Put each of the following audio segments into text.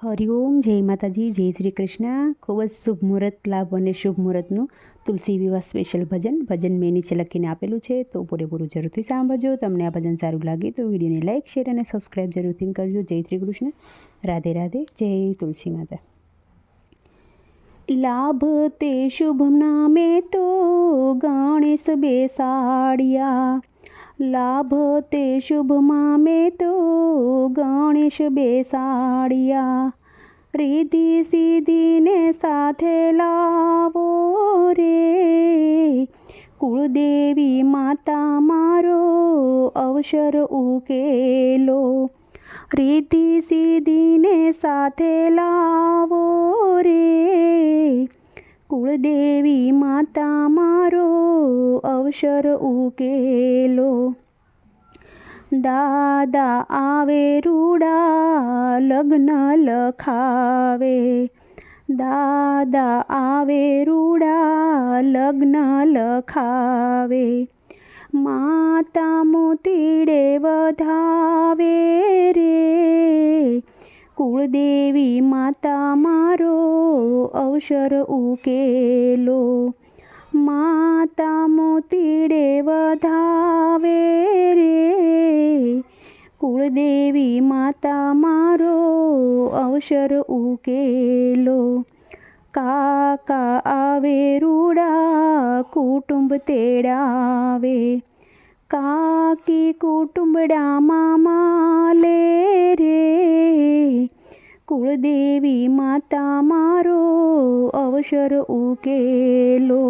હરિઓમ, જય માતાજી, જય શ્રી કૃષ્ણ. ખૂબ જ શુભ મુહૂર્ત લાભ અને શુભ મુહૂર્તનું તુલસી વિવાહ સ્પેશિયલ ભજન મેં નીચે લખીને આપેલું છે, તો પૂરેપૂરું જરૂરથી સાંભળજો. તમને આ ભજન સારું લાગે તો વિડીયોને લાઇક, શેર અને સબસ્ક્રાઈબ જરૂરથી કરજો. જય શ્રી કૃષ્ણ. રાધે રાધે. જય તુલસી માતા. લાભ તે શુભ નામે તો ગણેશ બેસાડ્યા, લાભ તે શુભ મામે તો ગણેશ બેસાડ્યા, રીધિ સિદ્ધિને સાથે લાવો રે, કુળદેવી માતા મારો અવસર ઉકેલો, રીધિ સિદ્ધિને સાથે લાવો રે, કુળદેવી માતા મારો અવસર ઉકેલો. દાદા આવે રૂડા લગ્ન લખાવે, દાદા આવે રૂડા લગ્ન લખાવે, માતા મોતીડે વધાવે રે, કુળદેવી માતા મારો અવસર ઉકેલો, માતા મોતીડે વધાવે રે, કુળદેવી માતા મારો અવસર ઉકેલો. કાકા આવે રૂડા કુટુંબ તેડાવે, કાકી કુટુંબડામાં માલે રે, કુળદેવી માતા મારો અવસર ઉકેલો.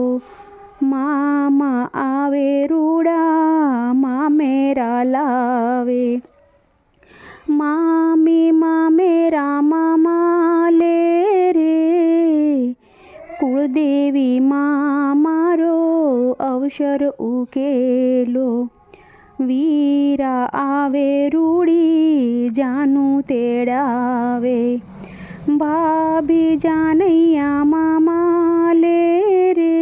મામા આવે રૂડા મામેરા લાવે, મામી મામેરામાં માલે રે, કુળદેવી મારો અવસર ઉકેલો. વીરા આવે રૂડી જાનું તેડાવે, ભાભી જાનૈયામાં માલે રે,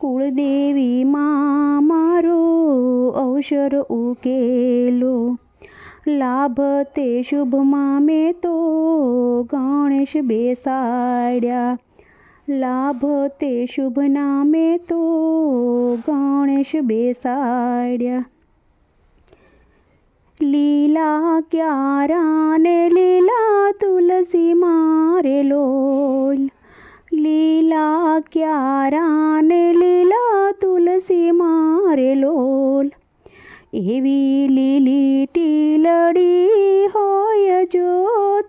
કુળદેવી મારો અવસર ઉકેલો. લાભ તે શુભ મામે તો ગણેશ બેસાડ્યા, લાભ તે શુભ નામે તો ગણેશ બેસાડ્યા. લીલા ક્યારા ને લીલા તુલસી મારે લોલ, લીલા ક્યારા ને લીલા તુલસી મારે લોલ, એવી લીલી ટીલડી હોય જો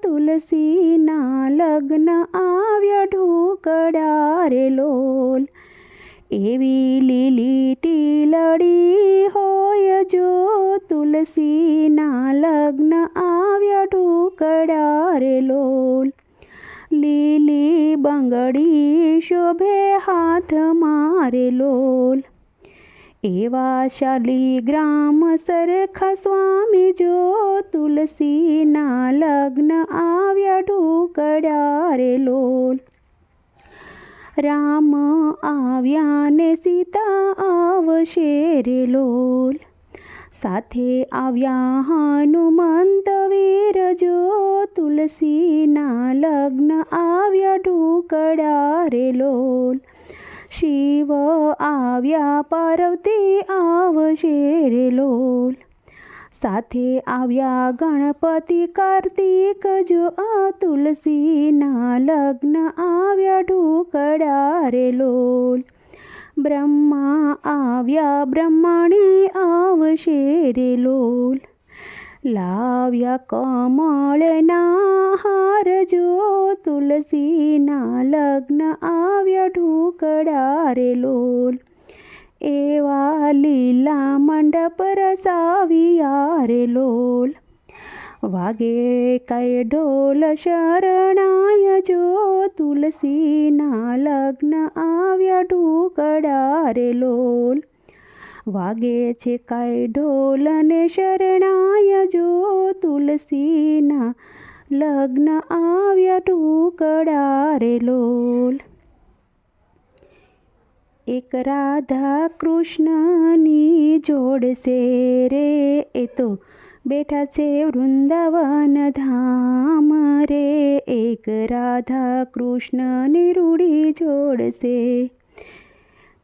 તુલસીના લગ્ન આવ્યા ઢોકળા રે લોલ, એવી લીલી ટીલડી હોય જો તુલસીના લગ્ન આવ્યા ઢોકળા રે લોલ, લીલી બંગડી શોભે હાથ મારે લોલ, એવા શાલિગ્રામ સરખા સ્વામી જો તુલસીના લગ્ન આવ્યા ઢોકળા રે લોલ, રામ આવ્યા ને સીતા આવશે રે લોલ, સાથે આવ્યા હનુમંત વીર જો તુલસીના લગ્ન આવ્યા ઢોકળા રે લોલ, શિવ આવ્યા પાર્વતી આવશે રે લોલ, સાથે આવ્યા ગણપતિ કાર્તિક જો આ તુલસીના લગ્ન આવ્યા ઢોકળા રે લોલ, બ્રહ્મા આવ્યા બ્રહ્મણી આવશે રે લોલ, લાવ્યા કમળના હાર જો તુલસીના લગ્ન આવ્યા ઢોકળા રે લોલ, એવા લીલા મંડપ રસાવ્યા રે લોલ, વાગે કઈ ઢોલ શરણાય જો તુલસીના લગ્ન આવ્યા ઢોકળા રે લોલ, વાગે છે કાંઈ ઢોલ ને શરણાય જો તુલસીના લગ્ન આવ્યા ઢોકળા રે લોલ. એક રાધા કૃષ્ણની જોડશે રે, એ તો બેઠા છે વૃંદાવન ધામ રે, એક રાધા કૃષ્ણની રૂડી જોડશે.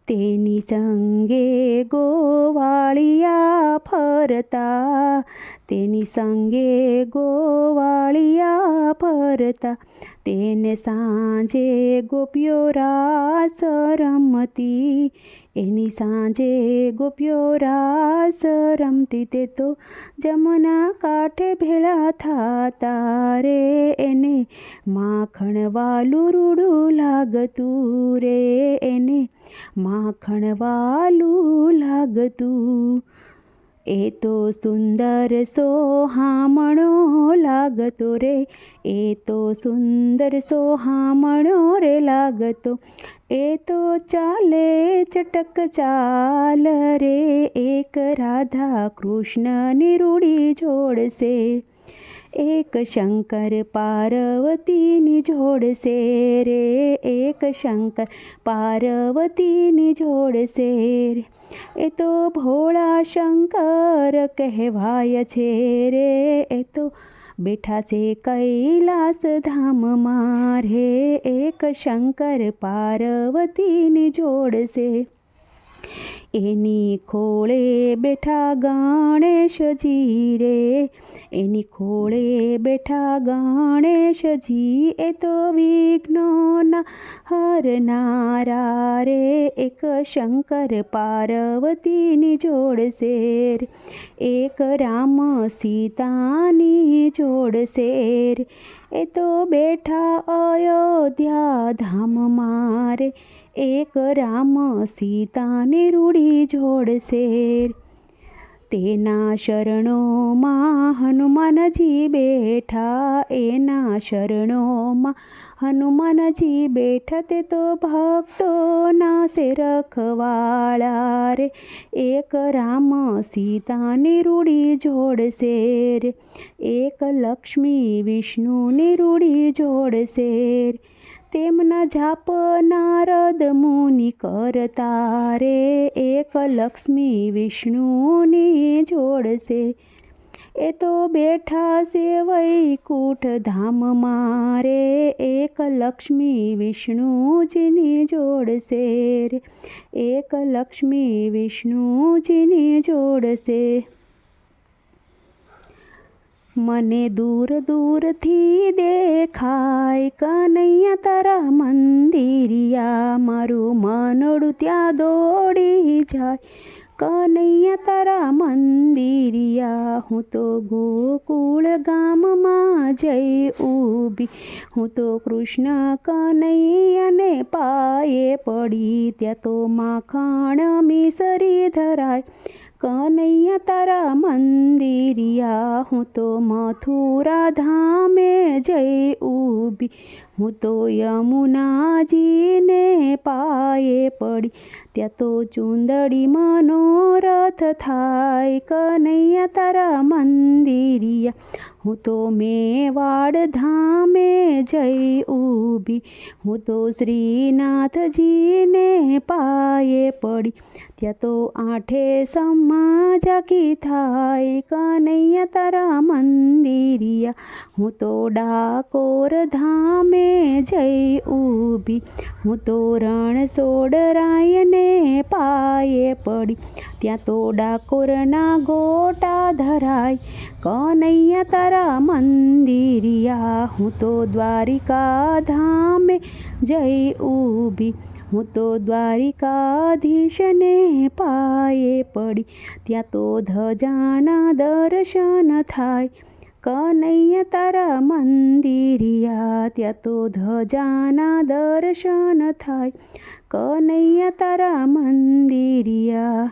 તેની સંગે ગોવાળિયા ફરતા, તેની સંગે ગોવાળિયા ફરતા, તેને સાંજે ગોપીઓ રાસ રમતી, એની સાંજે ગોપીઓ રાસ રમતી. તે તો જમના કાંઠે ભેળા થાતા રે, એને માખણ વાલું રૂડું લાગતું રે, એને માખણ વાલું લાગતું. એ તો સુંદર સોહામણો લાગતો રે, એ તો સુંદર સોહામણો રે લાગતો. એ તો ચાલે ચટક ચાલ રે, એક રાધા કૃષ્ણની રૂડી જોડશે. એક શંકર પાર્વતીની જોડશે રે, એક શંકર પાર્વતીની જોડશે રે. એ તો ભોળા શંકર કહેવાય છે રે, એ તો બેઠા છે કૈલાસ ધામમાં રે, એક શંકર પાર્વતીની જોડશે. એની ખોળે બેઠા ગણેશજી રે, એની ખોળે બેઠા ગણેશજી. એ તો વિઘ્નોના હરનારા રે, એક શંકર પાર્વતીની જોડશે રે, એક રામ સીતાની જોડશે રે. એ તો બેઠા અયોધ્યા ધામમાં રે, એક રામ સીતાની રૂડી જોડશે. તેના શરણોમાં હનુમાનજી બેઠા, એના શરણોમાં હનુમાનજી બેઠા. તે તો ભક્તોના સે રખવાળા રે, એક રામ સીતાની રૂડી જોડશે રે, એક લક્ષ્મી વિષ્ણુની રૂડી જોડશે રે. તેમના જાપ નારદ મુનિ કરતા રે, એક લક્ષ્મી વિષ્ણુની જોડશે. એ તો બેઠા છે વૈકુંઠ ધામમાં રે, એક લક્ષ્મી વિષ્ણુજીની જોડશે રે, એક લક્ષ્મી વિષ્ણુજીની જોડશે. મને દૂર દૂરથી દેખાય કનૈયા તારા મંદિરિયા, મારું મનડું ત્યાં દોડી જાય કનૈયા તારા મંદિરિયા. હું તો ગોકુળ ગામમાં જઈ ઊભી, હું તો કૃષ્ણ કનૈયાને પાયે પડી, ત્યાં તો માખણ મિસરી ધરાય કનૈયા તારા મંદિરિયા. હું તો મથુરા ધામે જઈ ઊભી, હું તો યમુનાજીને પાયે પડી, ત્યાં તો ચુંદડી મનોરથ થાય કનૈયા તારા મંદિરિયા. હું તો મેવાડ ધામે જઈ ઊભી, હું તો શ્રીનાથજીને પાયે પડી, ત્યાં તો આઠે સમા જાગી થાય કનૈયા તારા મંદિરિયા. હું તો ડાકોર ધામે જઈ ઊભી, હું તો રણછોડરાયને પાયે પડી, ત્યાં તો ડાકોરના ગોટા ધરાય કનૈયા તારા મંદિરિયા. હું તો દ્વારિકા ધામે જઈ ઊભી, હું તો દ્વારિકાધીશને પાયે પડી, ત્યાં તો ધજાના દર્શન થાય કનૈયા તારા મંદિરિયા. ત્યાં તો ધજાના દર્શન થાય કનૈયા તારા મંદિરિયા.